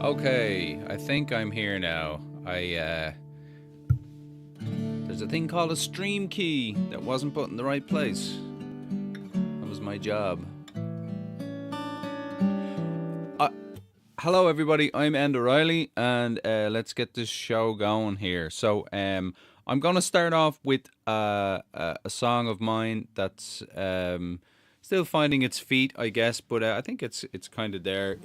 Okay, I think I'm here now. There's a thing called a stream key that wasn't put in the right place. That was my job. Hello everybody, I'm Enda Reilly, and let's get this show going here. So I'm going to start off with a song of mine that's still finding its feet, I guess, but I think it's kind of there.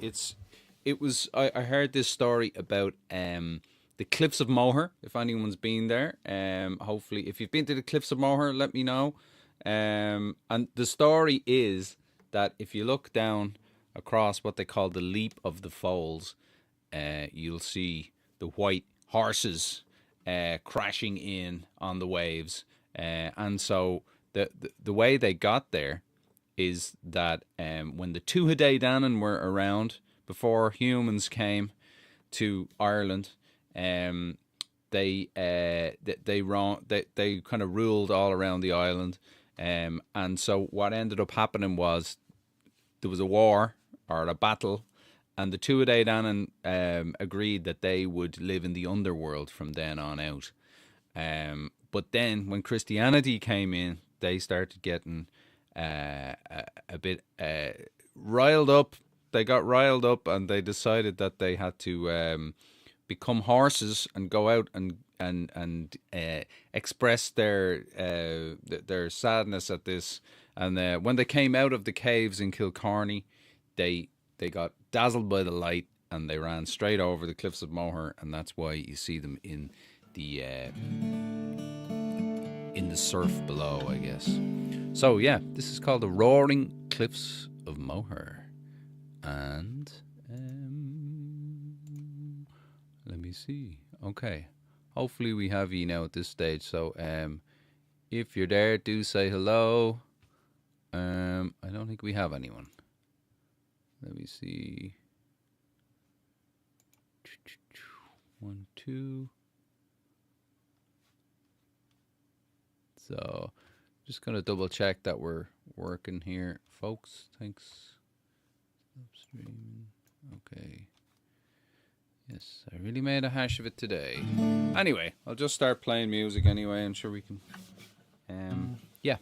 I heard this story about the Cliffs of Moher, if anyone's been there. Hopefully, if you've been to the Cliffs of Moher, let me know. And the story is that if you look down across what they call the Leap of the Foals, you'll see the white horses crashing in on the waves. And so the way they got there is that when the Tuatha Danann were around, before humans came to Ireland, they kind of ruled all around the island, and so what ended up happening was there was a war or a battle, and the Tuatha Danann agreed that they would live in the underworld from then on out. But then when Christianity came in, they started getting a bit riled up. They got riled up, and they decided that they had to become horses and go out and express their sadness at this. And when they came out of the caves in Kilcarney, they got dazzled by the light, and they ran straight over the Cliffs of Moher, and that's why you see them in the surf below, I guess. So yeah, this is called the Roaring Cliffs of Moher. And let me see. Okay, hopefully we have you now at this stage. So if you're there, do say hello. I don't think we have anyone. Let me see. 1, 2. So just gonna double check that we're working here, folks. Thanks. Streaming. Okay. Yes, I really made a hash of it today. Anyway, I'll just start playing music anyway. I'm sure we can. Yeah.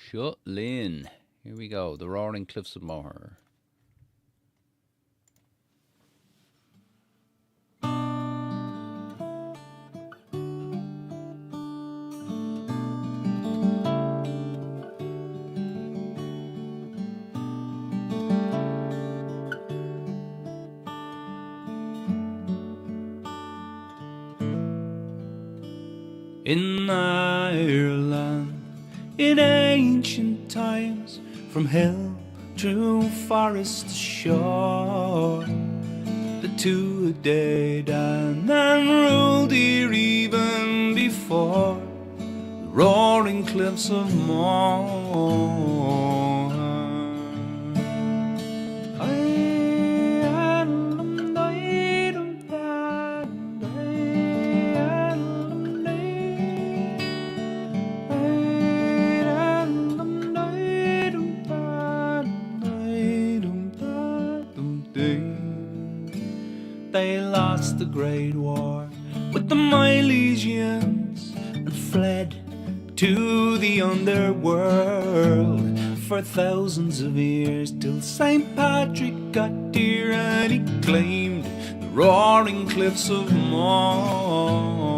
Shutlin. Here we go. The Roaring Cliffs of Moher. In Ireland, in ancient times, from hill through forest to shore, the Tuatha Danann ruled here even before the roaring cliffs of Moher. They lost the Great War with the Milesians and fled to the underworld for thousands of years, till St. Patrick got here and he claimed the roaring cliffs of Moher.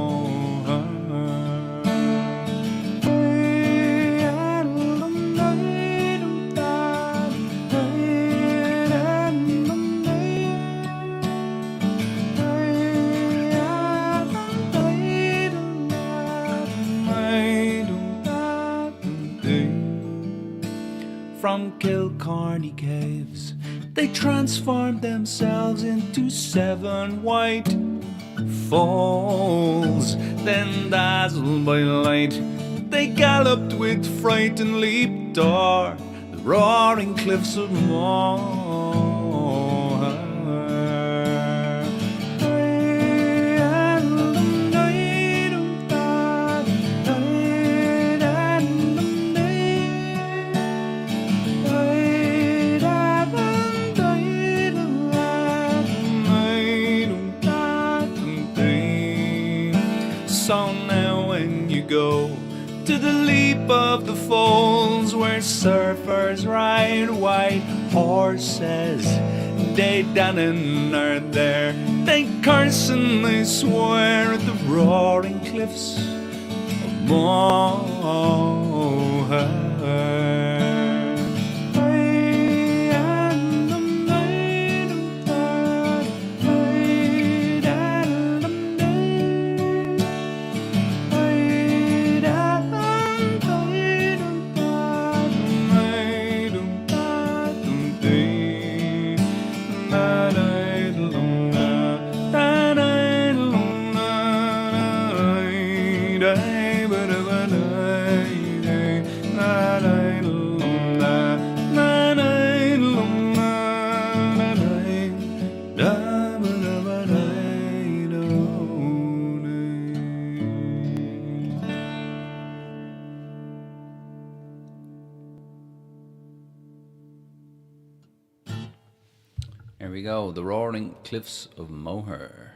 From Kilcarney caves, they transformed themselves into 7 white foals. Then, dazzled by light, they galloped with fright and leaped o'er the roaring cliffs of Moher. above the folds where surfers ride white horses. They Dannon are there, they curse and they swear at the roaring cliffs of Moher. Here we go, the roaring cliffs of Moher.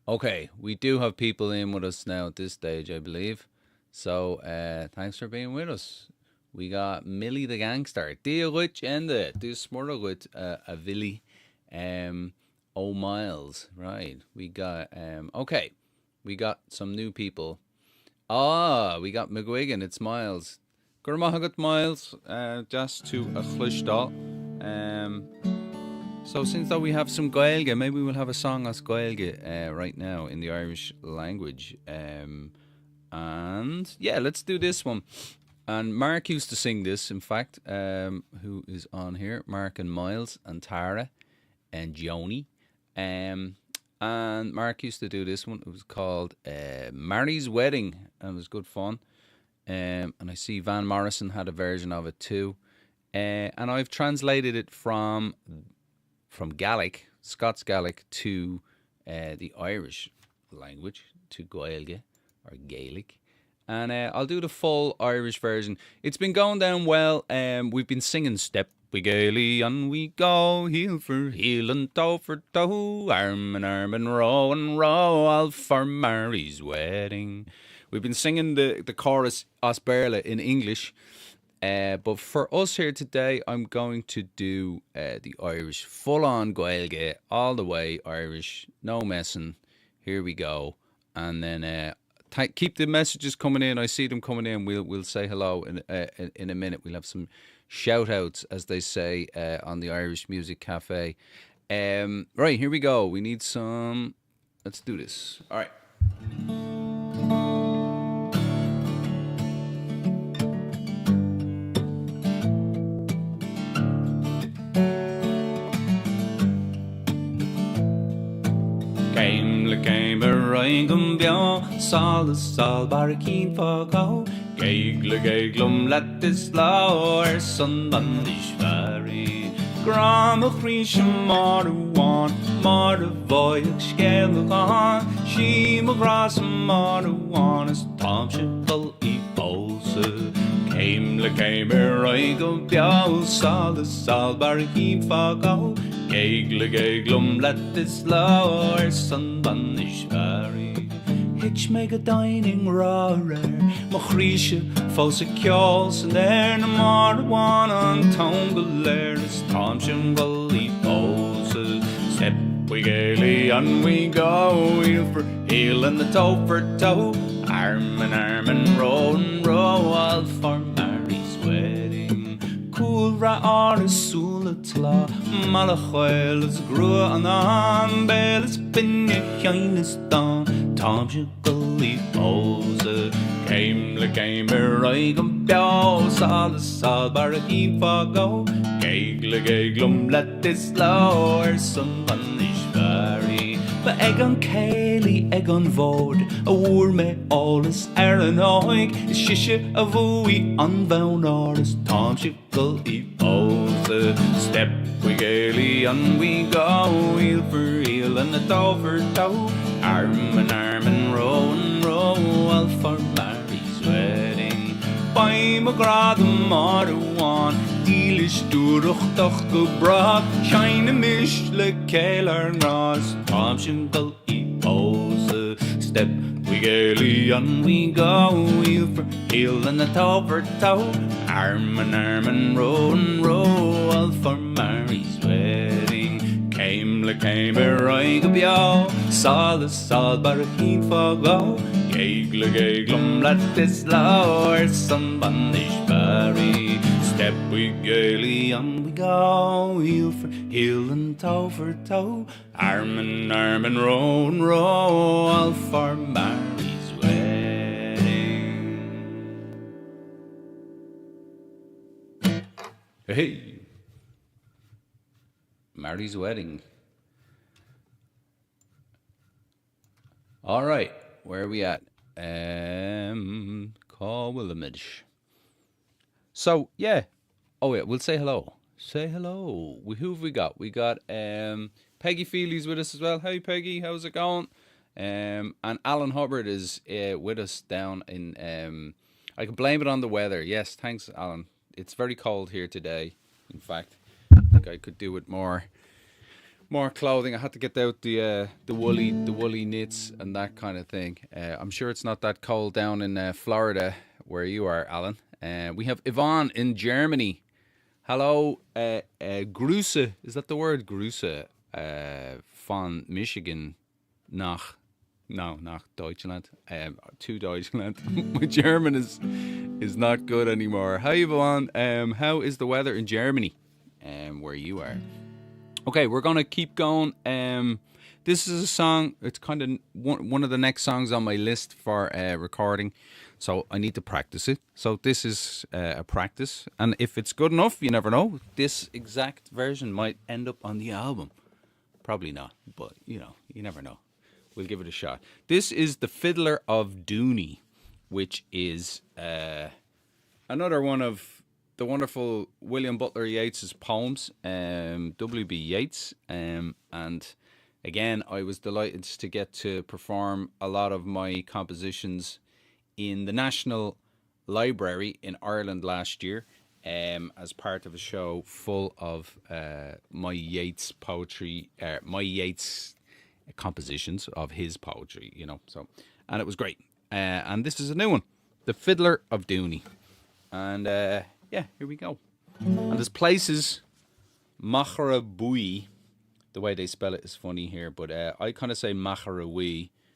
Okay, we do have people in with us now at this stage, I believe. So, thanks for being with us. We got Millie the Gangster. Dia Rich Enda. Du smurda with a Villy. Oh Miles. Right. We got, okay. We got some new people. We got McGuigan. It's Miles. Garbhóg Miles. Just to a chluistal. So since though we have some Gaeilge, maybe we'll have a song as Gaeilge right now in the Irish language. And yeah, let's do this one. And Mark used to sing this, in fact, who is on here. Mark and Miles and Tara and Joni. And Mark used to do this one. It was called Mairi's Wedding, and it was good fun. And I see Van Morrison had a version of it too. And I've translated it from Gaelic, Scots Gaelic, to the Irish language, to Gaeilge or Gaelic. And I'll do the full Irish version. It's been going down well. We've been singing Step we gaily on we go, heel for heel and toe for toe, arm and row all for Mairi's wedding. We've been singing the chorus Os Berla in English. But for us here today, I'm going to do the Irish, full-on Gaeilge, all the way Irish, no messing. Here we go. And then keep the messages coming in. I see them coming in. We'll say hello in a minute. We'll have some shout-outs, as they say, on the Irish Music Cafe. Right, here we go. We need some... Let's do this. All right. Came a ring beo, sal barkin fog, Gaiglum let this lower son Bainis Mhairi. Gram of Grisham Marwan, Mar of Voyage scale on, she magras Marwan as Tom Shipple e pose. Came a ring beo, sal barkin fog, Gaiglum let this lower son Bainis Mhairi. Hitch make a dining roarer, Mochrisha, Fosa Kjols, and there no more one on Tongaler, as Tom Shimble poses. Step we gaily on we go, heel for heel and the toe for toe, arm and row, all for Mairi's wedding. Cool ra ar is Sulatla, Malachoil is Grua an Bell is Binny Hines Don. Tom Shiggley pose came a rigum beo, sal baragin fago, Gaiglum let this lower son Bainis Mhairi. But Egon Cayley, Egon Vod, a war me all is Aranoig, is shisha a vui unbound or is Tom Shiggley pose. Step we gaily on we go, heel for heel and the toe for toe, arm and row, all for Mairi's wedding. By my grad Marwan, Dealish Durach doch gebracht, shine a mish le Keller Ras, Tom Shimble e pose. step we gaily on we go, heel for heel and the toe for toe, arm and row, all for Mary's wedding. Came a roig up yo, sol bar a heat fog low, gaglum let this lower some Bainis Mhairi. Step we gaily on we go, heel for heel and toe for toe, arm and row, all for Mary's wedding. Hey, Mary's wedding. All right, where are we at? Call Willamage. So yeah, oh yeah, we'll say hello. Say hello. Who have we got? We got Peggy Feely's with us as well. Hey Peggy, how's it going? And Alan Hubbard is with us down in. I can blame it on the weather. Yes, thanks, Alan. It's very cold here today. In fact, I think I could do with more clothing. I had to get out the woolly knits and that kind of thing. I'm sure it's not that cold down in Florida where you are, Alan. We have Yvonne in Germany. Hello, Grüße. Is that the word? Grüße. Von Michigan nach Deutschland. To Deutschland. My German is not good anymore. Hi, Yvonne. How is the weather in Germany? Where you are? Okay, we're gonna keep going. This is a song. It's kind of one of the next songs on my list for recording. So I need to practice it. So this is a practice. And if it's good enough, you never know. This exact version might end up on the album. Probably not, but you never know. We'll give it a shot. This is The Fiddler of Dooney, which is another one of the wonderful William Butler Yeats's poems, W.B. Yeats. And again, I was delighted to get to perform a lot of my compositions in the National Library in Ireland last year, as part of a show full of my Yeats poetry, my Yeats compositions of his poetry, So, and it was great. And this is a new one, The Fiddler of Dooney. And yeah, here we go. And there's places, Moher, the way they spell it is funny here, but I kind of say Moher,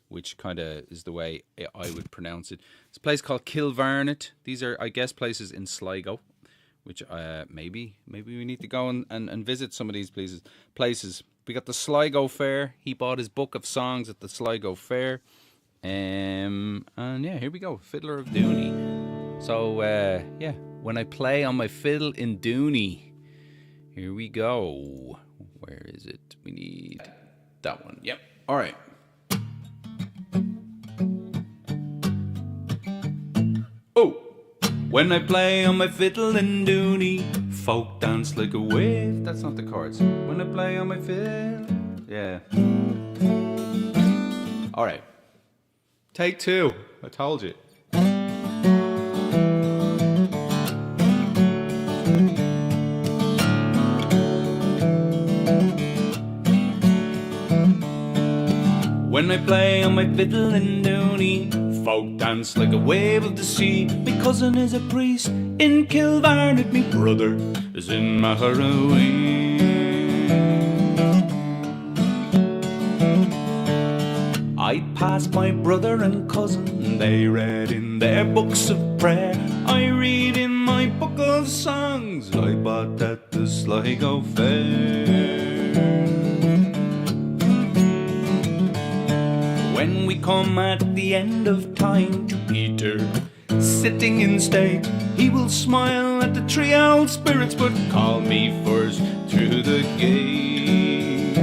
which kind of is the way I would pronounce it. It's a place called Kilvarnet. These are, I guess, places in Sligo, which maybe we need to go and visit some of these places. We got the Sligo Fair. He bought his book of songs at the Sligo Fair. And yeah, here we go, Fiddler of Dooney. So yeah, when I play on my fiddle in Dooney, here we go. Where is it? We need that one. Yep. All right. Oh, when I play on my fiddle in Dooney, folk dance like a wave. That's not the chords. When I play on my fiddle, yeah. All right. Take two. I told you. When I play on my fiddle in Dooney, folk dance like a wave of the sea. My cousin is a priest in Kilvarnet, me brother is in Moher. I passed my brother and cousin, they read in their books of prayer. I read in my book of songs I bought at the Sligo Fair. When we come at the end of time to Peter, sitting in state, he will smile at the three old spirits, but call me first through the gate.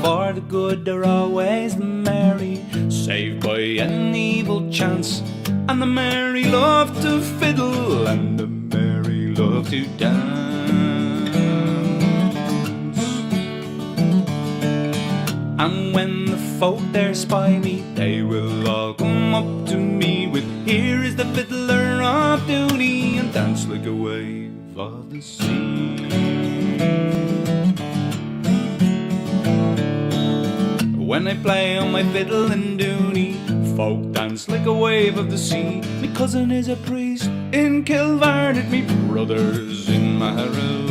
For the good are always the merry, saved by an evil chance, and the merry love to fiddle, and the merry love to dance. And when the folk there spy me, they will all come up to me with, here is the Fiddler of Dooney, and dance like a wave of the sea. When I play on my fiddle in Dooney, folk dance like a wave of the sea. My cousin is a priest in Kilvarnet, me brothers in Mairi.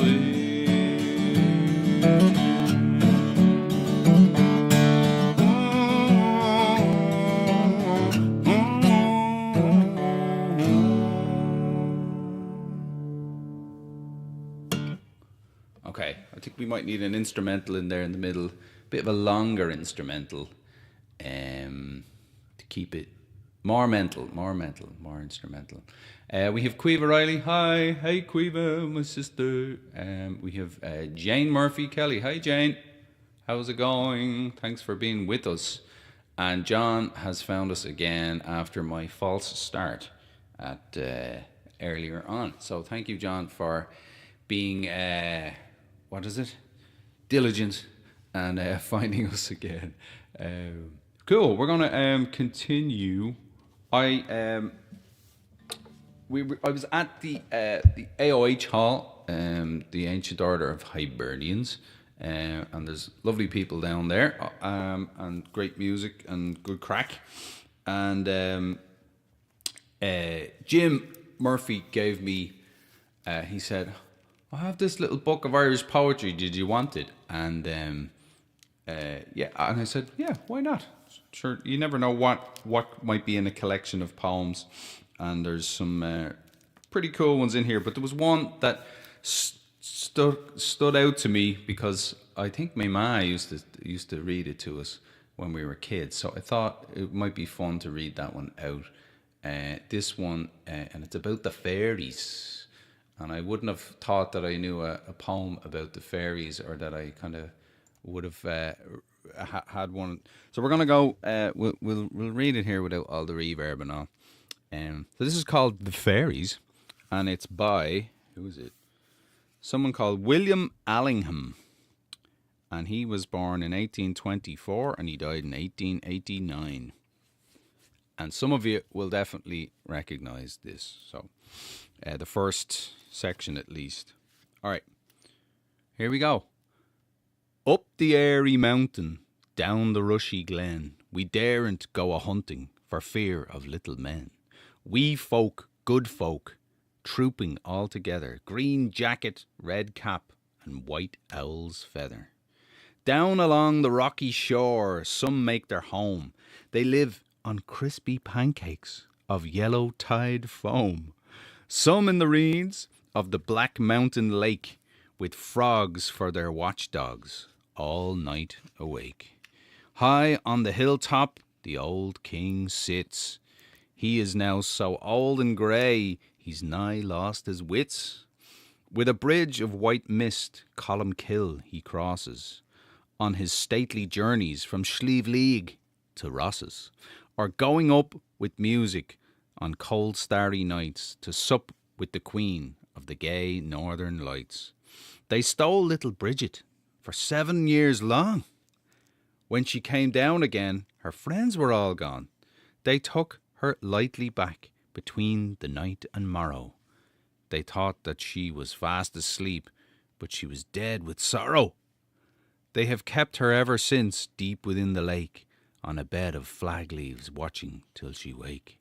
Okay, I think we might need an instrumental in there in the middle, bit of a longer instrumental, to keep it more instrumental. We have Enda Reilly. Hi, hey Enda, my sister. We have Jane Murphy Kelly. Hi Jane, how's it going? Thanks for being with us. And John has found us again after my false start at earlier on. So thank you, John, for being diligent and finding us again. Cool. We're gonna continue. I was at the AOH Hall, the Ancient Order of Hibernians, and there's lovely people down there, and great music and good crack. And Jim Murphy gave me. He said, I have this little book of Irish poetry. Did you want it? And yeah, and I said, yeah, why not? Sure, you never know what might be in a collection of poems, and there's some pretty cool ones in here. But there was one that stood out to me because I think my ma used to read it to us when we were kids. So I thought it might be fun to read that one out. This one, and it's about the fairies. And I wouldn't have thought that I knew a poem about the fairies, or that I kind of would have had one. So we're gonna go. We'll read it here without all the reverb and all. So this is called The Faeries, and it's by, who is it? Someone called William Allingham, and he was born in 1824 and he died in 1889. And some of you will definitely recognise this. So the first section at least. All right, here we go. Up the Airy Mountain, down the rushy glen, we daren't go a-hunting for fear of little men. Wee folk, good folk, trooping all together, green jacket, red cap, and white owl's feather. Down along the rocky shore, some make their home. They live on crispy pancakes of yellow tide foam. Some in the reeds of the Black Mountain Lake, with frogs for their watchdogs, all night awake. High on the hilltop the old king sits. He is now so old and grey, he's nigh lost his wits. With a bridge of white mist, Columkill he crosses, on his stately journeys from Sligo to Rosses, or going up with music on cold starry nights to sup with the queen of the gay northern lights. They stole little Bridget for 7 years long. When she came down again, her friends were all gone. They took her lightly back between the night and morrow. They thought that she was fast asleep, but she was dead with sorrow. They have kept her ever since deep within the lake, on a bed of flag leaves watching till she wake.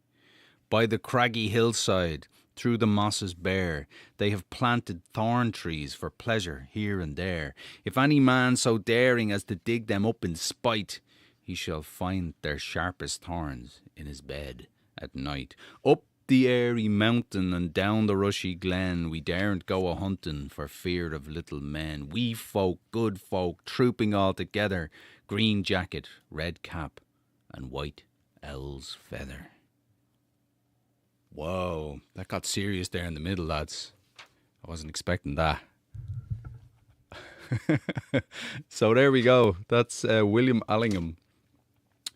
By the craggy hillside, through the mosses bare, they have planted thorn trees for pleasure here and there. If any man so daring as to dig them up in spite, he shall find their sharpest thorns in his bed at night. Up the Airy Mountain and down the rushy glen, we daren't go a-hunting for fear of little men. Wee folk, good folk, trooping all together, green jacket, red cap, and white owl's feather. Whoa, that got serious there in the middle, lads. I wasn't expecting that. So there we go. That's William Allingham.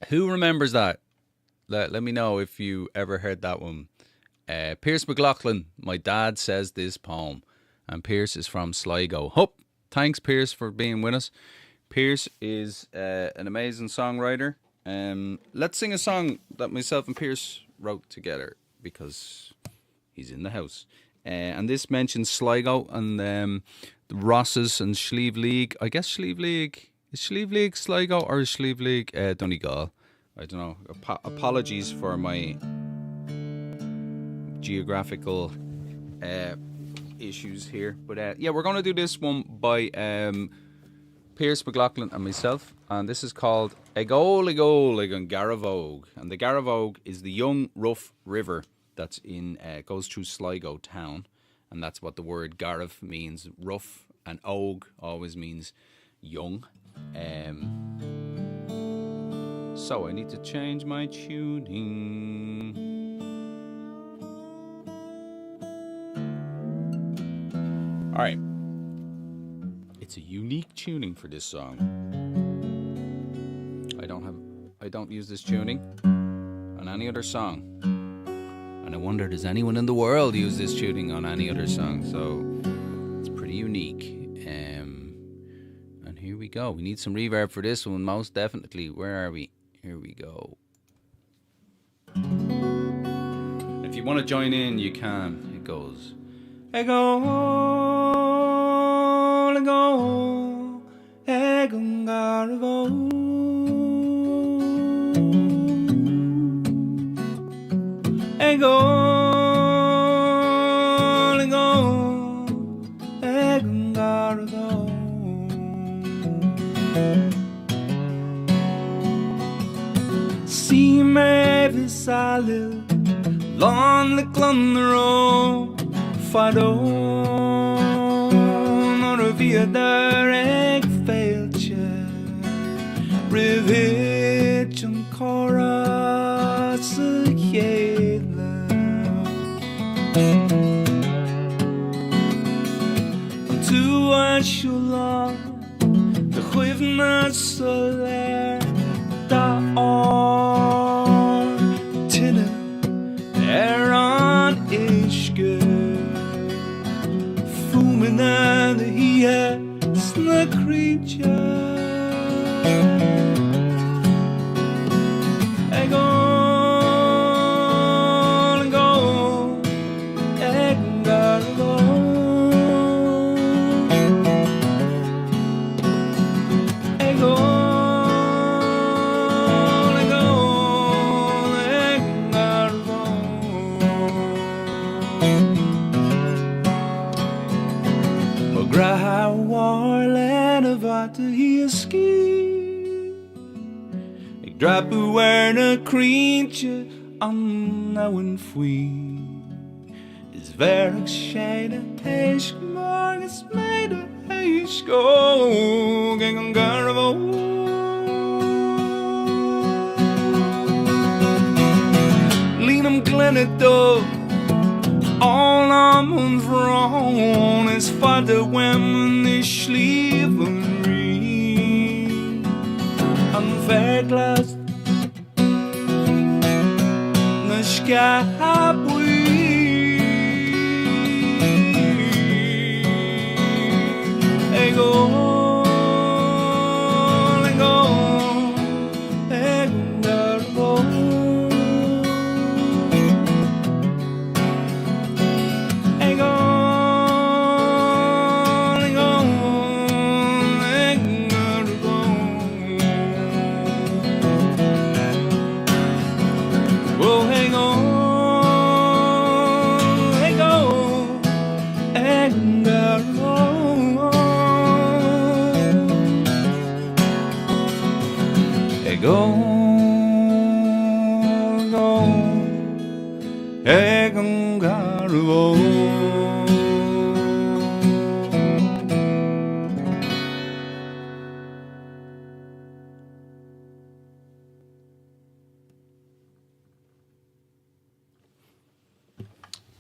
Who remembers that? Let me know if you ever heard that one. Pearse McGloughlin, my dad says this poem. And Pearse is from Sligo. Thanks, Pearse, for being with us. Pearse is an amazing songwriter. Let's sing a song that myself and Pearse wrote together, because he's in the house. And this mentions Sligo and the Rosses and Slieve League. I guess Slieve League Is Sligo Sligo or is Sligo Donegal? I don't know. Apologies for my geographical uh, issues here. But yeah, we're going to do this one by Pearse McGloughlin and myself. And this is called Egol on Garbhóg. And the Garbhóg is the young, rough river that's goes through Sligo town. And that's what the word Garv means, rough. And Og always means young. So I need to change my tuning. All right. It's a unique tuning for this song. I don't use this tuning on any other song. And I wonder, does anyone in the world use this tuning on any other song? So it's pretty unique. And here we go. We need some reverb for this one, most definitely. Where are we? Here we go. If you want to join in, you can. It goes. Ego, ego, egungarvo. Ego, ego, egungarvo. See me visale, long the clunro, fado, nor a via direct failche, rivage and chorus to a shula, the huivna soler, da or tinna, on ishke, fumina the here, sna creature. Drap a creature on now and free is very shade heish morgus made a heish go gang on Garbhóg Leanham Glenadog all on moon's wrong is father when they sleep and read on fair glass Garbhóg ego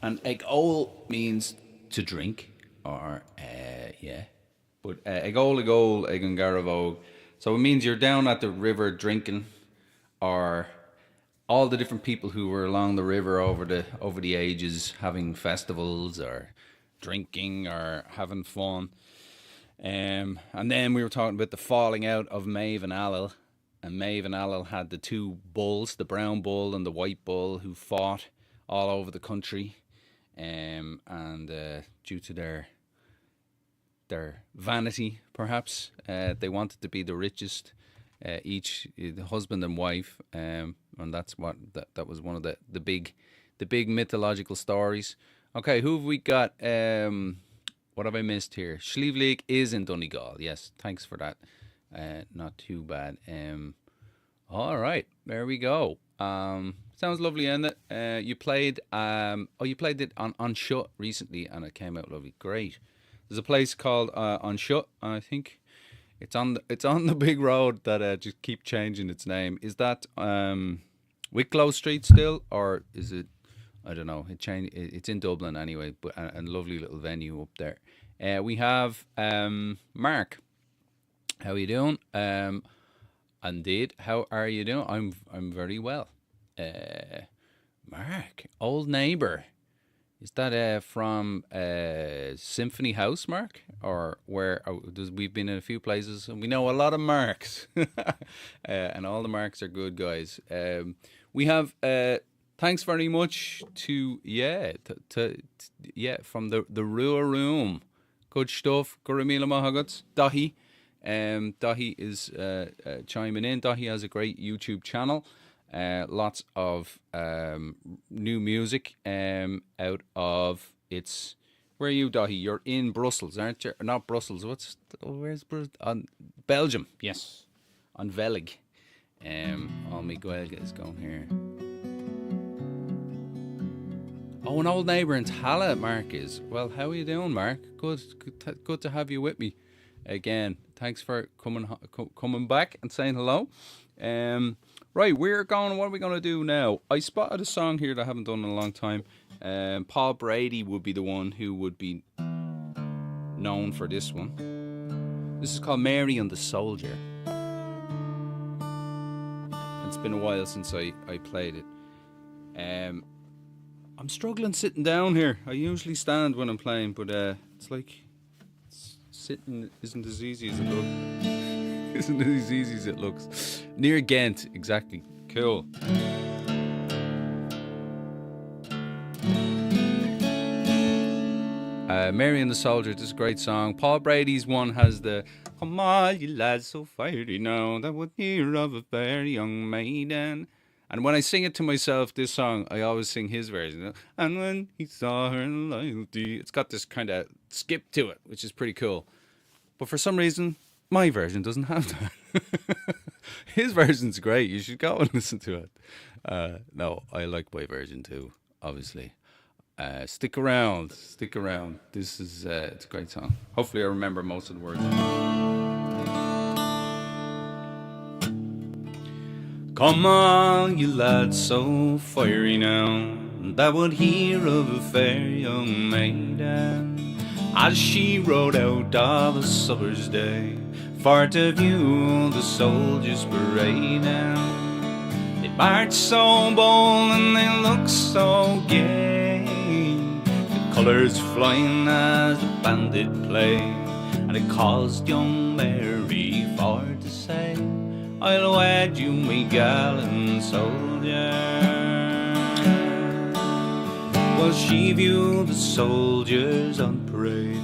And egol means to drink, or yeah. But egol egan Garbhóg. So it means you're down at the river drinking, or all the different people who were along the river over the ages having festivals or drinking or having fun. And then we were talking about the falling out of Maeve and Allil. And Maeve and Allil had the two bulls, the brown bull and the white bull, who fought all over the country. And due to their their vanity, perhaps. They wanted to be the richest, each the husband and wife, and that's what that was one of the big mythological stories. Okay, who have we got? What have I missed here? Sligo is in Donegal. Yes, thanks for that. Not too bad. All right, there we go. Sounds lovely, Enda. You played you played it on Shut recently, and it came out lovely. Great. There's a place called On Shut, I think. It's on the big road that just keep changing its name. Is that Wicklow Street still, or is it? I don't know. It changed. It's in Dublin anyway, but a lovely little venue up there. We have Mark. How are you doing? Indeed. How are you doing? I'm very well. Mark, old neighbour. Is that from Symphony House, Mark? Or where? We've been in a few places and we know a lot of Marks. And all the Marks are good guys. We have thanks very much to from the Rua Room. Good stuff. Guramila Mahaguts. Dahi. Dahi is chiming in. Dahi has a great YouTube channel. Lots of new music out of its. Where are you, Dahi? You're in Brussels, aren't you? Not Brussels. Where's Brussels? On Belgium. Yes, on Velig. All my Gaelga is going here. Oh, an old neighbour in Tallaght, Mark is. Well, how are you doing, Mark? Good to have you with me again. Thanks for coming back and saying hello. Right, what are we going to do now? I spotted a song here that I haven't done in a long time. Paul Brady would be the one who would be known for this one. This is called Mairi and the Soldier. It's been a while since I played it. I'm struggling sitting down here. I usually stand when I'm playing, but it's like sitting isn't as easy as it looks. Isn't as easy as it looks. Near Ghent, exactly. Cool. Mairi and the Soldier, this is a great song. Paul Brady's one has the "Come on, you lads, so fiery now, that would hear of a fair young maiden." And when I sing it to myself, this song, I always sing his version. And when he saw her loyalty, it's got this kind of skip to it, which is pretty cool. But for some reason, my version doesn't have that. His version's great. You should go and listen to it. No, I like my version too, obviously. Stick around. This is it's a great song. Hopefully I remember most of the words. Come on, you lads, so fiery now, that would hear of a fair young maiden, as she rode out of a summer's day, for to view the soldiers parading. They march so bold and they look so gay, the colours flying as the bandit play, and it caused young Mairi for to say, I'll wed you, me gallant soldier. Well, she viewed the soldiers on parade,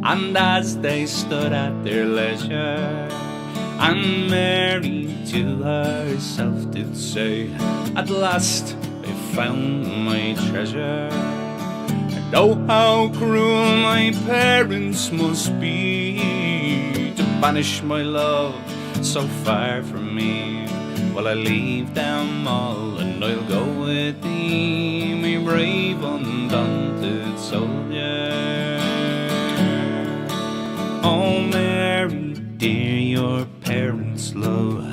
and as they stood at their leisure, and Mairi to herself did say, at last I found my treasure. And oh, how cruel my parents must be, to banish my love so far from me. Well, I leave them all and I'll go with thee, me brave undaunted soldier. Oh, Mairi, dear, your parents' love,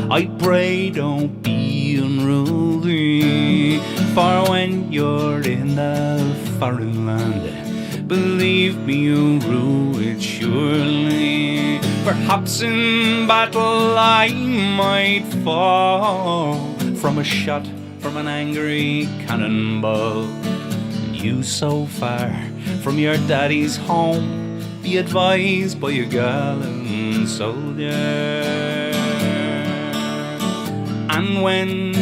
I pray don't be unruly, for when you're in a foreign land, believe me, you'll rue it surely. Perhaps in battle I might fall from a shot from an angry cannonball. And you so far from your daddy's home, be advised by a gallant soldier. And when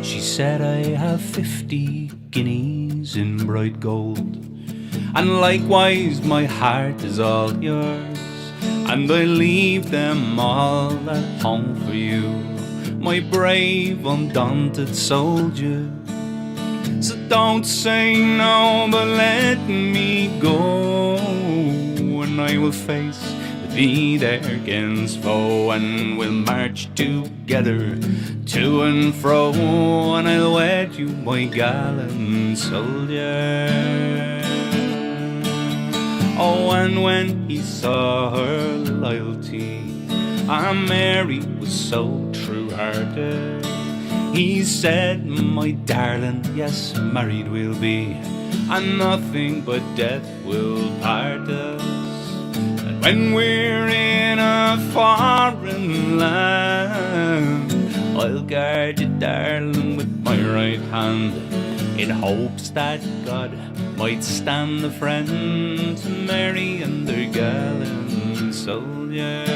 she said I have 50 guineas in bright gold, and likewise my heart is all yours, and I leave them all at home for you, my brave undaunted soldier. So don't say no, but let me go, and I will face be there against foe, and we'll march together to and fro, and I'll wed you, my gallant soldier. Oh, and when he saw her loyalty, and Mary was so true-hearted, he said, my darling, yes, married we'll be, and nothing but death will part us. When we're in a foreign land, I'll guard you, darling, with my right hand, in hopes that God might stand a friend to Mary and their gallant soldier.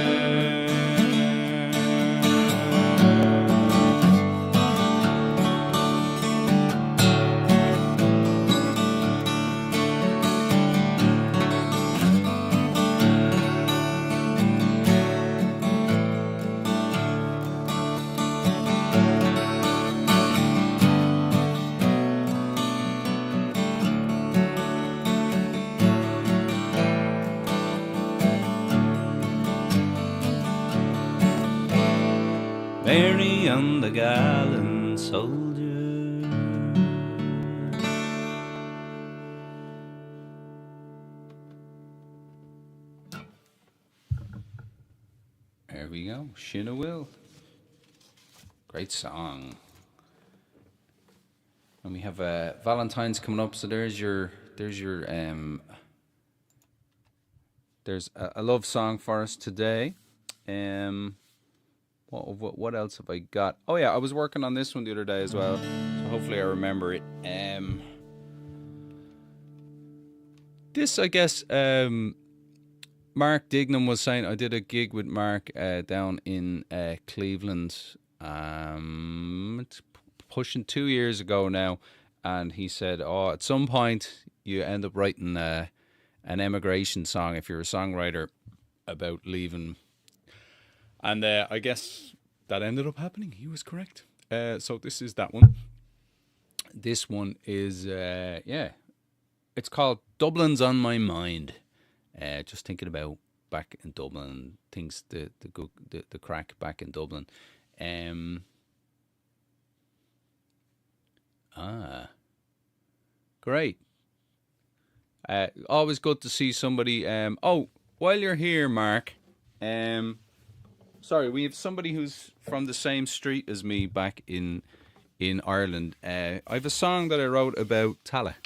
Mary and the gallant soldier. There we go, Shinna Will. Great song. And we have Valentine's coming up, so there's a love song for us today. What else have I got? Oh yeah, I was working on this one the other day as well, so hopefully I remember it. This, I guess, Mark Dignam was saying, I did a gig with Mark down in Cleveland. It's pushing 2 years ago now, and he said, oh, at some point you end up writing an emigration song if you're a songwriter about leaving. And I guess that ended up happening. He was correct. So this is that one. This one is, it's called Dublin's on My Mind. Just thinking about back in Dublin, things, the crack back in Dublin. Great. Always good to see somebody. While you're here, Mark, sorry, we have somebody who's from the same street as me back in Ireland. I have a song that I wrote about Tallaght,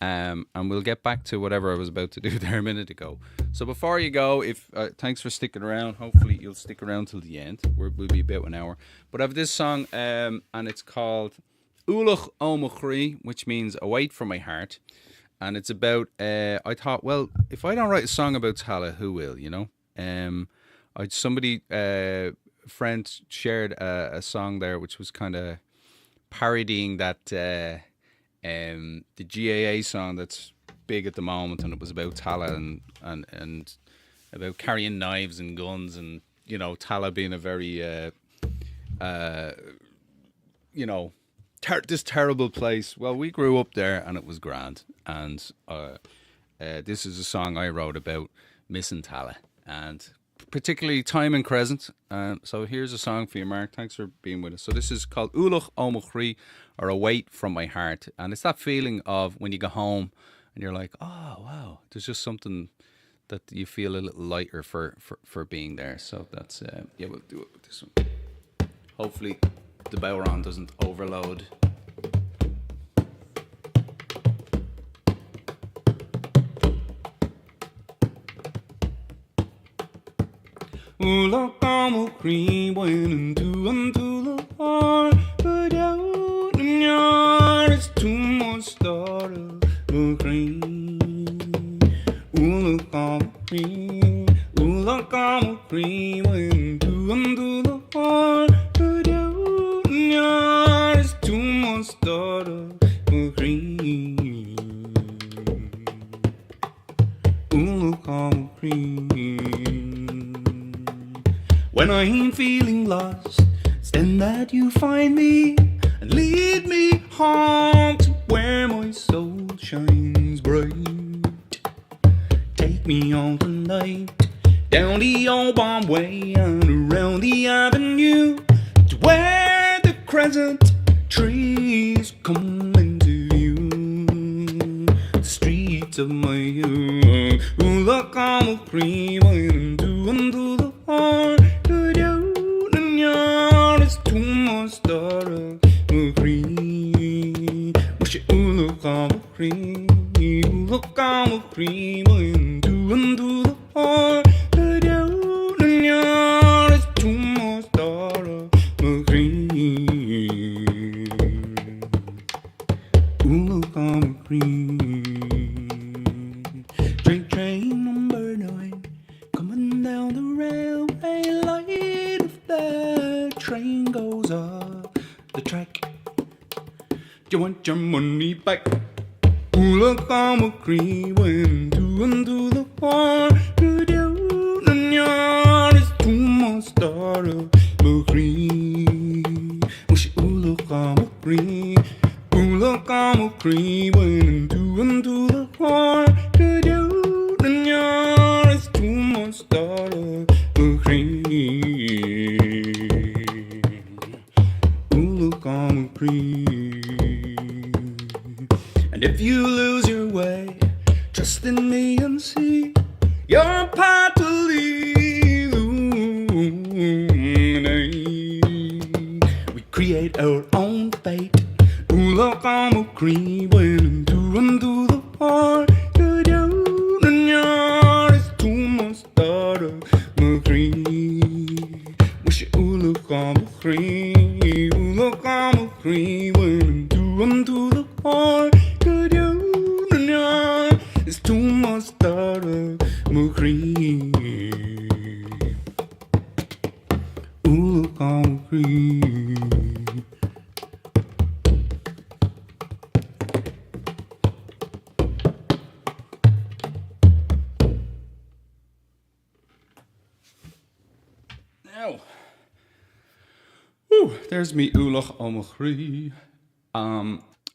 and we'll get back to whatever I was about to do there a minute ago. So before you go, thanks for sticking around. Hopefully you'll stick around till the end. We'll be about an hour. But I have this song, and it's called Ualach Ó, which means a weight from my heart. And it's about, I thought, well, if I don't write a song about Tallaght, who will, you know? Friend shared a song there which was kind of parodying that the GAA song that's big at the moment, and it was about Tallaght and about carrying knives and guns, and you know, Tallaght being a very this terrible place. Well, we grew up there and it was grand, and this is a song I wrote about missing Tallaght, and particularly time in Crescent. So here's a song for you, Mark. Thanks for being with us. So this is called Ualach Ó, or A Weight from My Heart. And it's that feeling of when you go home and you're like, oh, wow, there's just something that you feel a little lighter for being there. So that's, we'll do it with this one. Hopefully the Bowron doesn't overload. Ualach Ó went into the heart, but out in yard it's too much startle for cream. Ualach Ó went into the heart, but out in yard it's too much startle. When I'm feeling lost, it's then that you find me and lead me home to where my soul shines bright. Take me on tonight, down the old Bomb Way and around the avenue, to where the crescent trees come into view. The streets of my Ualach Ó cream into the heart. Good out and yard is too much daughter cream. Wish it Ualach Ó cream, Ualach Ó cream into the heart. Good out and yard is too much daughter cream. Ualach Ó cream. Train number 9 coming down the railway line. If the train goes off the track, do you want your money back? Ualach Ó cream into the heart. Good out and yard is too much daughter cream. Wish Ualach Ó cream, Ualach Ó cream into the heart. Good out and yard is too much daughter cream. Ualach Ó cream. And if you lose your way, trust in me and see your path to lead. We create our own fate. Ualach Ó cream into the heart. Good out and yard is too much daughter cream. Wish it Ualach Ó cream, Ualach Ó cream into the heart. Good out and yard is too much daughter cream. Ualach Ó cream. Now, there's me Ualach Ó.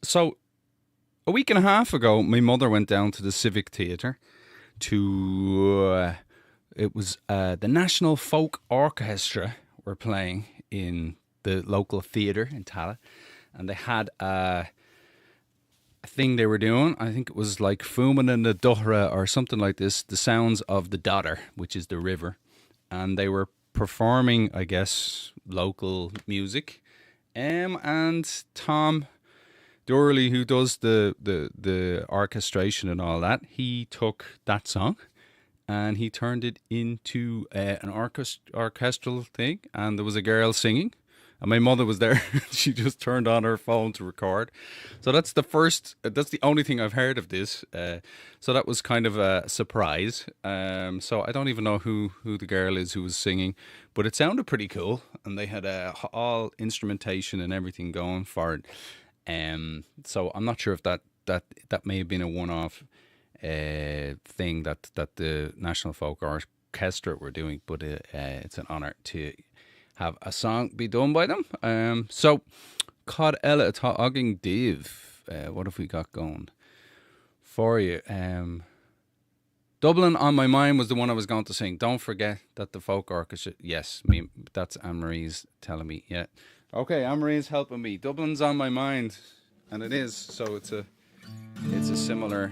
So, a week and a half ago, my mother went down to the Civic Theatre to, it was the National Folk Orchestra were playing in the local theatre in Tallaght, and they had a thing they were doing. I think it was like Fuman and the Duhra or something like this, the sounds of the Dodder, which is the river, and they were performing, I guess, local music, and Tom Durley, who does the orchestration and all that, he took that song and he turned it into an orchestral thing, and there was a girl singing, and my mother was there. She just turned on her phone to record. So that's the only thing I've heard of this. So that was kind of a surprise. So I don't even know who the girl is who was singing, but it sounded pretty cool, and they had all instrumentation and everything going for it. So I'm not sure if that may have been a one-off thing that the National Folk Orchestra were doing, but it's an honour to have a song be done by them. So Cod Ella Tá Agging Div. What have we got going for you? Dublin on My Mind was the one I was going to sing. Don't forget that the folk orchestra. Yes, that's Anne-Marie's telling me. Yeah. Okay, Anne-Marie's helping me. Dublin's on my mind, and it is. So it's a similar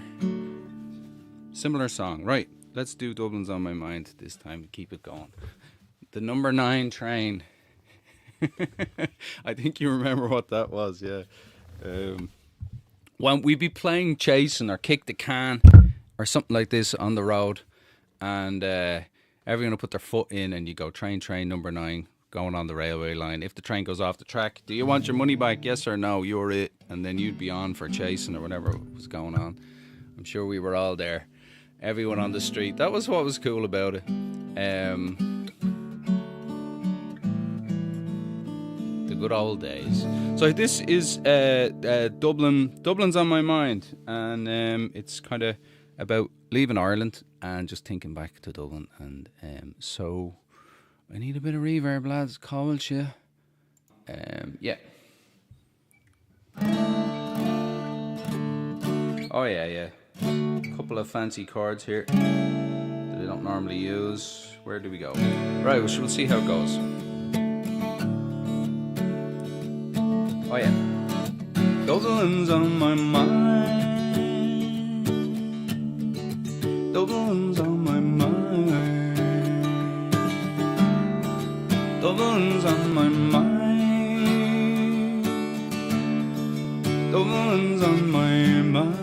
song. Right, let's do Dublin's on My Mind this time. Keep it going. The number 9 train. I think you remember what that was, yeah. When we'd be playing chasing or kick the can or something like this on the road, and everyone will put their foot in, and you go train number 9 going on the railway line. If the train goes off the track, do you want your money back? Yes or no? You're it. And then you'd be on for chasing or whatever was going on. I'm sure we were all there. Everyone on the street. That was what was cool about it. The good old days. So this is Dublin. Dublin's on my mind, and it's kind of about leaving Ireland and just thinking back to Dublin. And so I need a bit of reverb, lads. Call you. Yeah. Oh yeah. Couple of fancy chords here that I don't normally use. Where do we go? Right, we'll see how it goes. Oh yeah. Dublin's on my mind. Dublin's on my mind. Dublin's on my mind. Dublin's on my mind.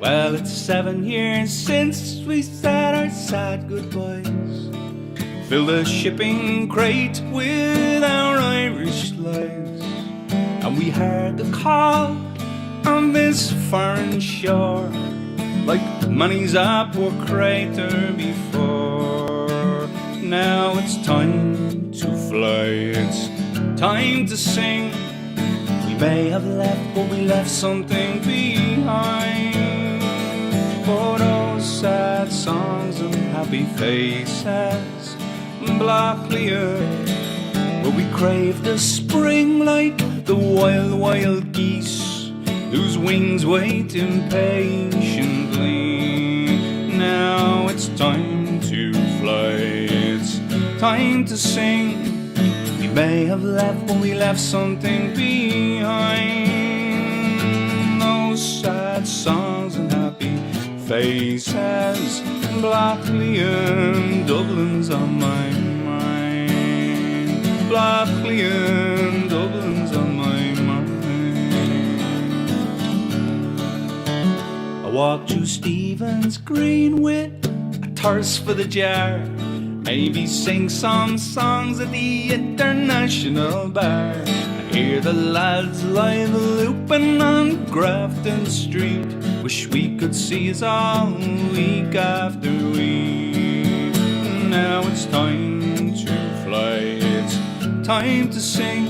Well, it's 7 years since we said our sad goodbyes. Fill the shipping crate with our Irish lives, and we heard the call on this foreign shore, like money's a poor crater before. Now it's time to fly, it's time to sing. We may have left, but we left something behind. For those sad songs and happy faces, Blacklier, where we crave the spring like the wild, wild geese, whose wings wait impatiently. Now it's time to fly, it's time to sing. We may have left, but we left something behind. Those sad songs and happy faces, Blacklier, Dublin's on my mind. Blacklier, Dublin's on my mind. I walked through Stephen's Green with a thirst for the jar. Maybe sing some songs at the International Bar. I hear the lads live looping on Grafton Street. Wish we could see us all week after week. Now it's time to fly, it's time to sing.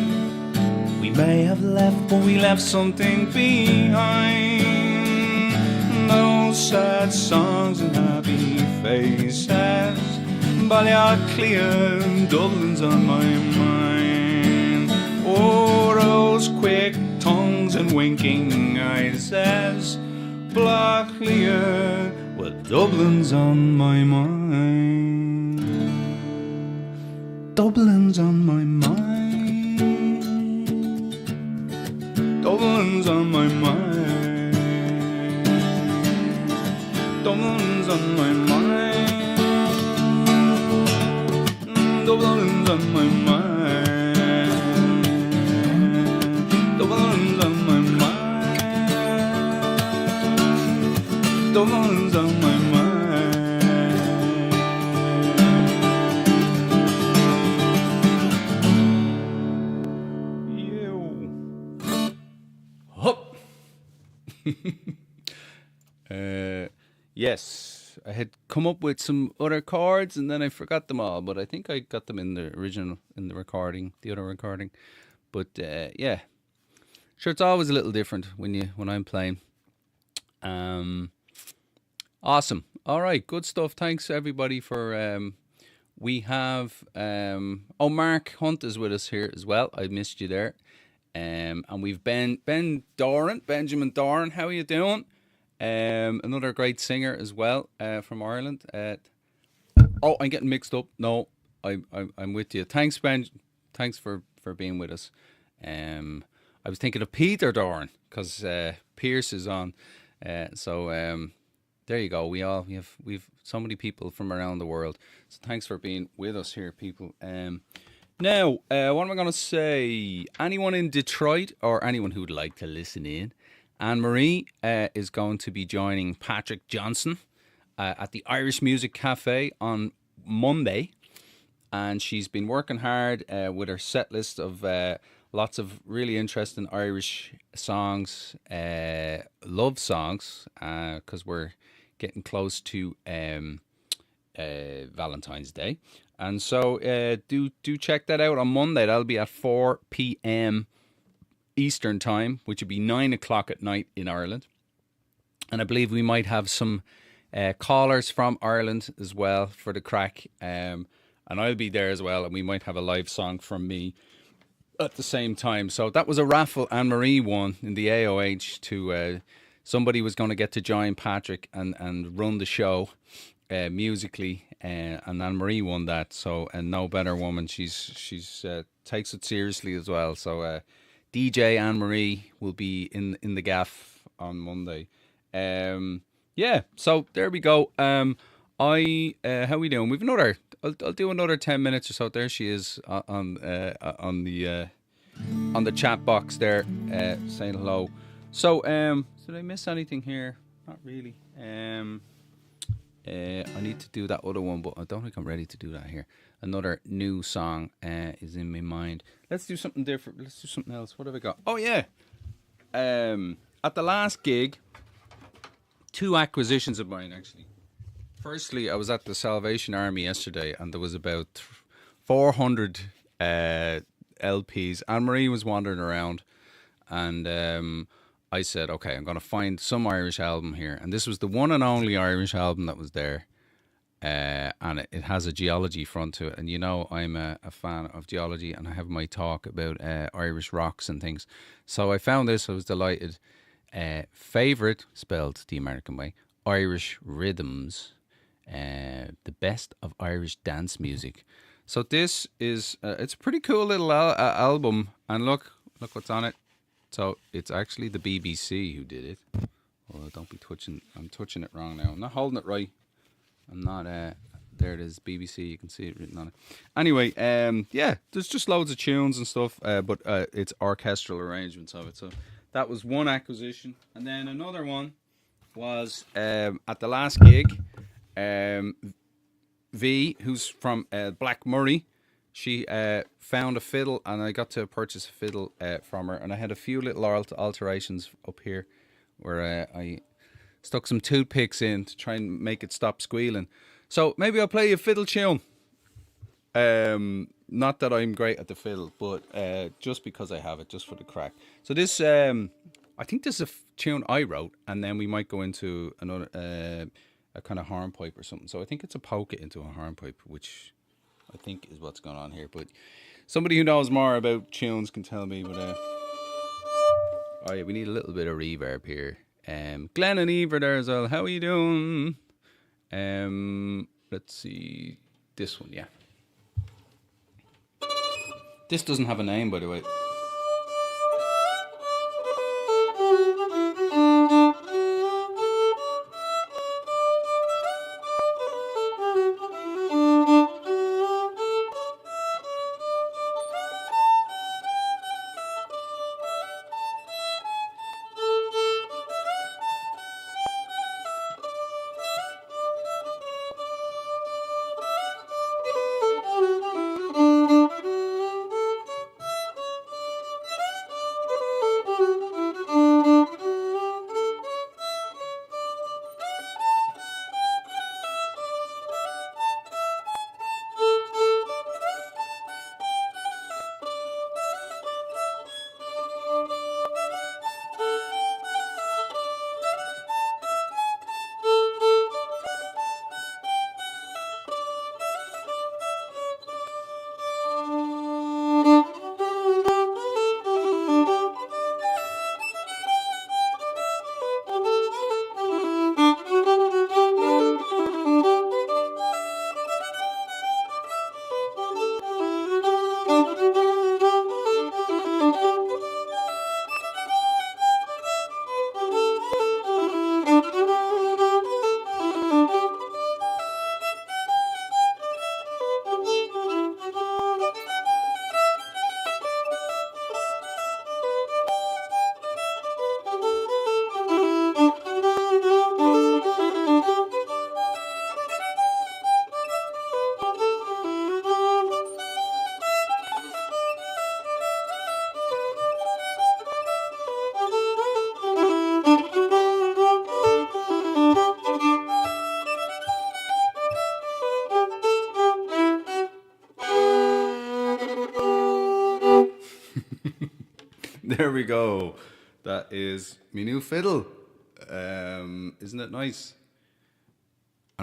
We may have left, but we left something behind. Those sad songs and happy faces, Ballyjamesduff, Dublin's on my mind. Oh, those quick tongues and winking eyes says Blacklier, well, Dublin's on my mind. Dublin's on my mind. Dublin's on my mind. Dublin's on my mind. Dublin's on my mind. Dublin's on my mind. Dublin's on my mind. You. Hup. Yes, I had come up with some other chords and then I forgot them all, but I think I got them in the original, in the recording, the other recording. But yeah, sure, it's always a little different when I'm playing. Awesome. All right, good stuff. Thanks everybody for. We have Mark Hunt is with us here as well. I missed you there. And we've Benjamin Doran. How are you doing? Another great singer as well from Ireland. I'm getting mixed up. No, I'm with you. Thanks, Ben. Thanks for being with us. I was thinking of Peter Doran because Pearse is on. So there you go. We've so many people from around the world. So thanks for being with us here, people. Now, what am I going to say? Anyone in Detroit or anyone who'd like to listen in, Anne-Marie is going to be joining Patrick Johnson at the Irish Music Cafe on Monday. And she's been working hard with her set list of lots of really interesting Irish songs, love songs, because we're getting close to Valentine's Day. And so do check that out on Monday. That'll be at 4 p.m. Eastern time, which would be 9 o'clock at night in Ireland. And I believe we might have some callers from Ireland as well for the crack. And I'll be there as well, and we might have a live song from me at the same time. So that was a raffle Anne-Marie won in the AOH to somebody was going to get to join Patrick and run the show musically, and Anne-Marie won that. So, and no better woman, she's takes it seriously as well. So DJ Anne-Marie will be in the gaff on Monday. Yeah, so there we go. How we doing? We've another. I'll do another 10 minutes or so. There she is on the chat box there, saying hello. So, did I miss anything here? Not really. I need to do that other one, but I don't think I'm ready to do that here. Another new song is in my mind. Let's do something different. Let's do something else. What have I got? Oh yeah. At the last gig, 2 acquisitions of mine actually. Firstly, I was at the Salvation Army yesterday, and there was about 400 LPs. Anne-Marie was wandering around, and I said, okay, I'm going to find some Irish album here. And this was the one and only Irish album that was there. And it has a geology front to it. And you know, I'm a fan of geology, and I have my talk about Irish rocks and things. So I found this, I was delighted. Favourite, spelled the American way, Irish Rhythms. The best of Irish dance music. So this is it's a pretty cool little album, and look what's on it. So it's actually the BBC who did it. Oh, don't be touching. I'm touching it wrong now. I'm not holding it right. I'm not. There it is, BBC. You can see it written on it. Anyway, yeah, there's just loads of tunes and stuff, but it's orchestral arrangements of it. So that was one acquisition, and then another one was at the last gig. V, who's from Blackmurray, she found a fiddle, and I got to purchase a fiddle from her, and I had a few little alterations up here where I stuck some toothpicks in to try and make it stop squealing. So maybe I'll play you a fiddle tune. Not that I'm great at the fiddle, but just because I have it, just for the crack. So this, I think this is a tune I wrote, and then we might go into another a kind of hornpipe or something. So I think it's a poke it into a hornpipe, which I think is what's going on here. But somebody who knows more about tunes can tell me. But oh yeah, we need a little bit of reverb here. Glenn and Eva there as well. How are you doing? Let's see this one. Yeah, this doesn't have a name, by the way. There we go. That is my new fiddle. Isn't it nice?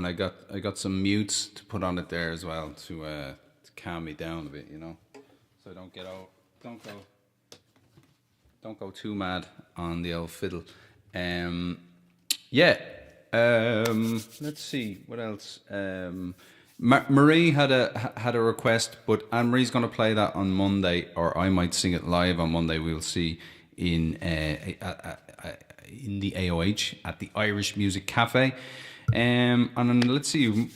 and I got some mutes to put on it there as well to calm me down a bit, you know, so I don't get out, don't go too mad on the old fiddle. Yeah. Let's see what else. Marie had a request, but Anne Marie's going to play that on Monday, or I might sing it live on Monday. We'll see in the AOH at the Irish Music Cafe. And then let's see.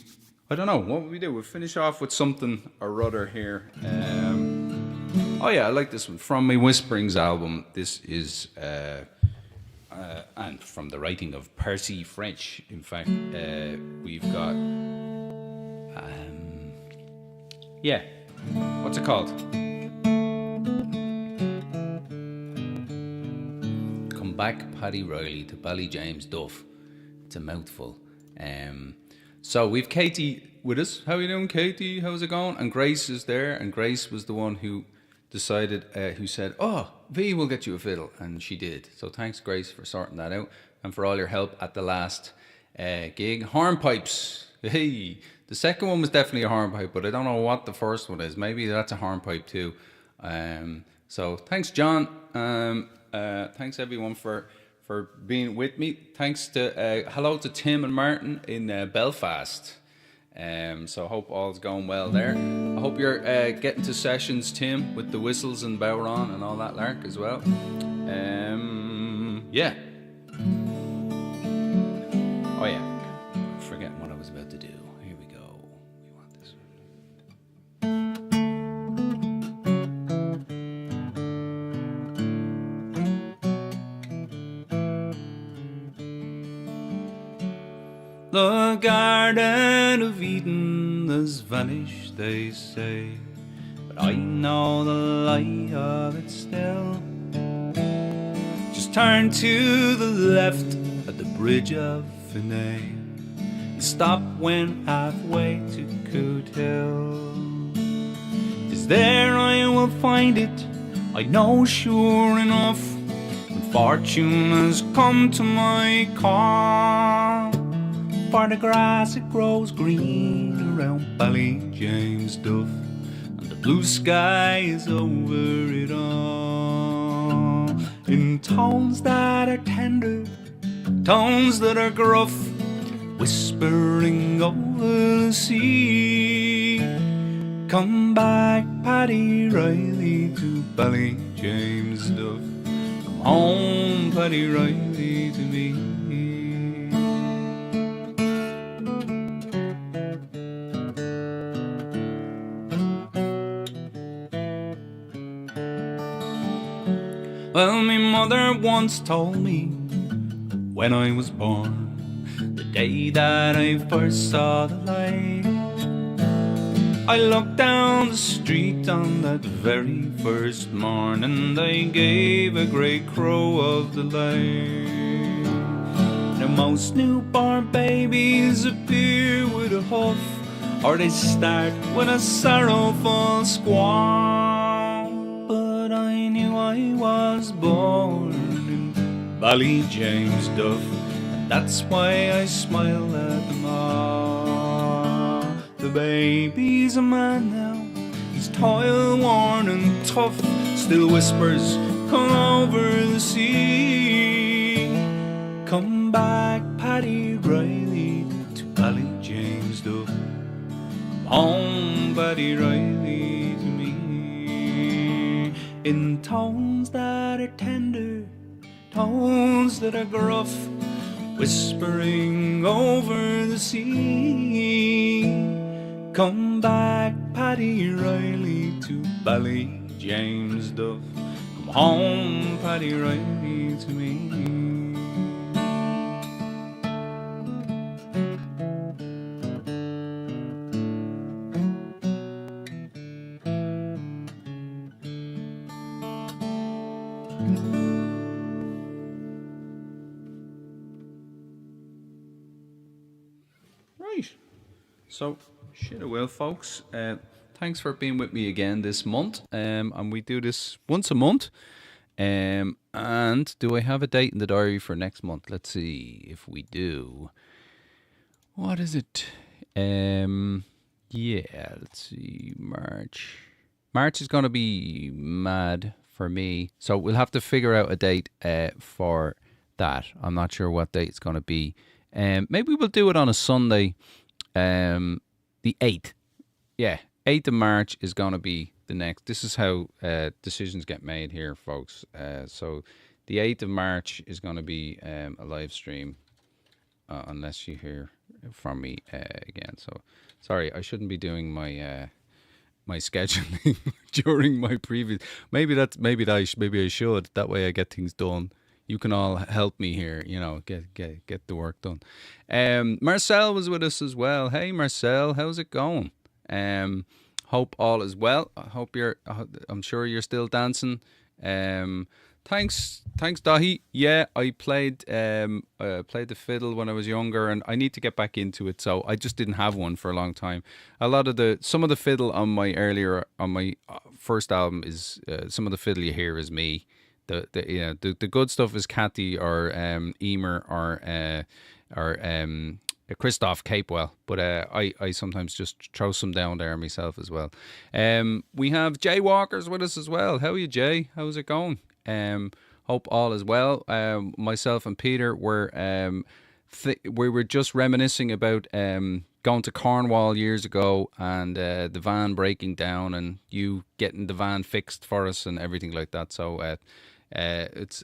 I don't know what would we do. We'll finish off with something or other here. Oh yeah, I like this one from my Whisperings album. This is and from the writing of Percy French. In fact, we've got yeah, what's it called? Come back, Paddy Reilly, to Ballyjamesduff. It's a mouthful. So we've Katie with us. How are you doing, Katie? How's it going? And Grace is there, and Grace was the one who decided, who said, "Oh, V will get you a fiddle," and she did. So thanks, Grace, for sorting that out and for all your help at the last gig. Hornpipes. Hey, the second one was definitely a hornpipe, but I don't know what the first one is. Maybe that's a hornpipe too. So thanks, John. Thanks everyone for being with me. Thanks to hello to Tim and Martin in Belfast. So I hope all's going well there. I hope you're getting to sessions, Tim, with the whistles and bowron and all that lark as well. Yeah. Oh yeah. Forgetting what I was about to do. Here we go. We want this one. The Garden of Eden has vanished, they say, but I know the lie of it still. Just turn to the left at the bridge of Finney and stop when halfway to Coot Hill. 'Tis there I will find it, I know sure enough, when fortune has come to my call. For the grass it grows green around Ballyjamesduff, and the blue sky is over it all. In tones that are tender, tones that are gruff, whispering over the sea. Come back, Paddy Reilly, to Ballyjamesduff. Come home, Paddy Reilly, to me. Well, my mother once told me when I was born, the day that I first saw the light, I looked down the street on that very first morn, and I gave a great crow of delight. Now most newborn babies appear with a huff, or they start with a sorrowful squall. But I knew I was born in Ballyjamesduff, and that's why I smile at them all. The baby's a man now, he's toil worn and tough, still whispers, come over the sea. Come back, Paddy Reilly, to Ballyjamesduff. Come home, Paddy Reilly, to me. In tones that are tender, tones that are gruff, whispering over the sea. Come back, Paddy Reilly, to Ballyjamesduff. Come home, Paddy Reilly, to me. Right. So, shit a will, folks. Thanks for being with me again this month. And we do this once a month. And do I have a date in the diary for next month? Let's see if we do. What is it? Yeah, let's see. March. March is going to be mad for me. So we'll have to figure out a date for that. I'm not sure what date it's going to be. Maybe we'll do it on a Sunday, the 8th. Yeah, 8th of March is going to be the next. This is how decisions get made here, folks. So the 8th of March is going to be a live stream, unless you hear from me again. So sorry, I shouldn't be doing my my scheduling during my previous. Maybe I should. That way I get things done. You can all help me here, get the work done. Marcel was with us as well. Hey Marcel, how's it going? Hope all is well. I'm sure you're still dancing. Thanks Dahi. Yeah, I played the fiddle when I was younger, and I need to get back into it. So I just didn't have one for a long time. Some of the fiddle on my first album is some of the fiddle you hear is me. The good stuff is Cathy or Emer or Christoph Capewell, but I sometimes just throw some down there myself as well. We have Jay Walker's with us as well. How are you, Jay? How's it going? Hope all is well. Myself and Peter we were just reminiscing about going to Cornwall years ago and the van breaking down and you getting the van fixed for us and everything like that. So there's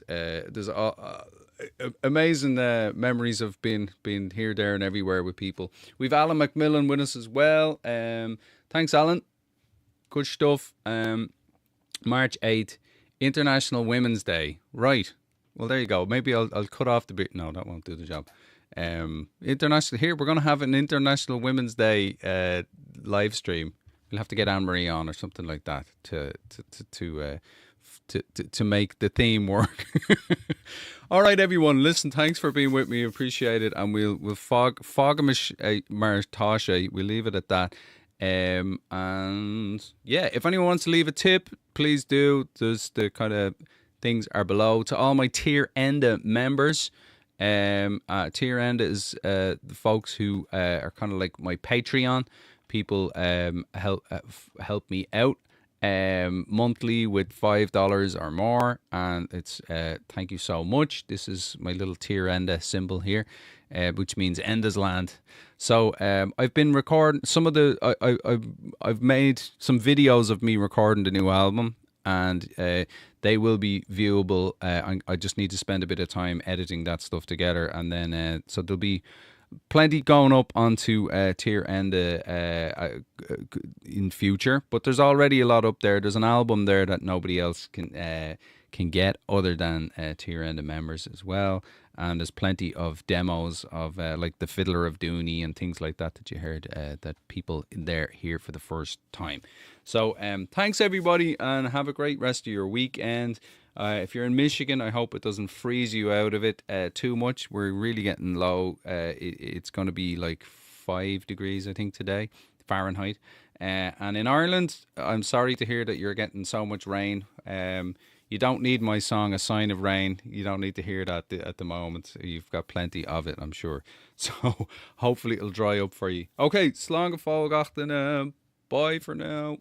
amazing memories of being here, there, and everywhere with people. We've Alan McMillan with us as well. Thanks, Alan. Good stuff. March 8th, International Women's Day. Right. Well, there you go. Maybe I'll cut off the bit. No, that won't do the job. International. Here we're going to have an International Women's Day live stream. We'll have to get Anne Marie on or something like that to make the theme work. All right, everyone. Listen, thanks for being with me. Appreciate it. And we'll fogamish Martasha. We'll leave it at that. And yeah, if anyone wants to leave a tip, please do. There's the kind of things are below. To all my Tier Enda members, Tier Enda is the folks who are kind of like my Patreon. People help me out monthly with $5 or more, and it's thank you so much. This is my little Tier Enda symbol here, which means Enda's land. So I've been recording some of the I've made some videos of me recording the new album, and they will be viewable. I just need to spend a bit of time editing that stuff together, and then so there'll be plenty going up onto Tier Enda in future, but there's already a lot up there. There's an album there that nobody else can get other than Tier Enda members as well, and there's plenty of demos of like the Fiddler of Dooney and things like that you heard that people in there hear for the first time. So thanks everybody, and have a great rest of your weekend. If you're in Michigan, I hope it doesn't freeze you out of it too much. We're really getting low. It's going to be like 5 degrees, I think, today, Fahrenheit. And in Ireland, I'm sorry to hear that you're getting so much rain. You don't need my song, A Sign of Rain. You don't need to hear that at the moment. You've got plenty of it, I'm sure. So hopefully it'll dry up for you. Okay, slán go fógachtaine. Bye for now.